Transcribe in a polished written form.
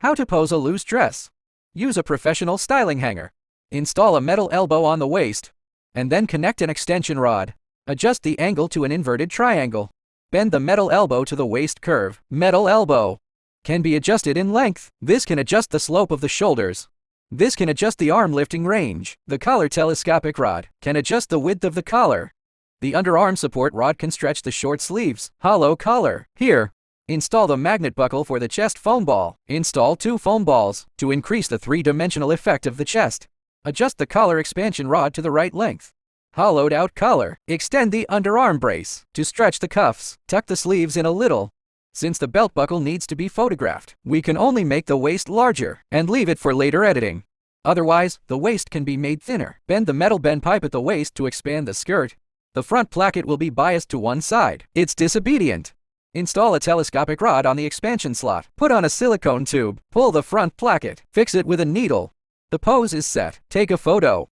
How to pose a loose dress. Use a professional styling hanger. Install a metal elbow on the waist, and then connect an extension rod. Adjust the angle to an inverted triangle. Bend the metal elbow to the waist curve. Metal elbow can be adjusted in length. This can adjust the slope of the shoulders. This can adjust the arm lifting range. The collar telescopic rod can adjust the width of the collar. The underarm support rod can stretch the short sleeves. Hollow collar. Here, install the magnet buckle for the chest foam ball. Install 2 foam balls to increase the 3-dimensional effect of the chest. Adjust the collar expansion rod to the right length. Hollowed out collar. Extend the underarm brace to stretch the cuffs. Tuck the sleeves in a little. Since the belt buckle needs to be photographed, we can only make the waist larger and leave it for later editing. Otherwise, the waist can be made thinner. Bend the metal bend pipe at the waist to expand the skirt. The front placket will be biased to one side. It's disobedient. Install a telescopic rod on the expansion slot. Put on a silicone tube. Pull the front placket. Fix it with a needle. The pose is set. Take a photo.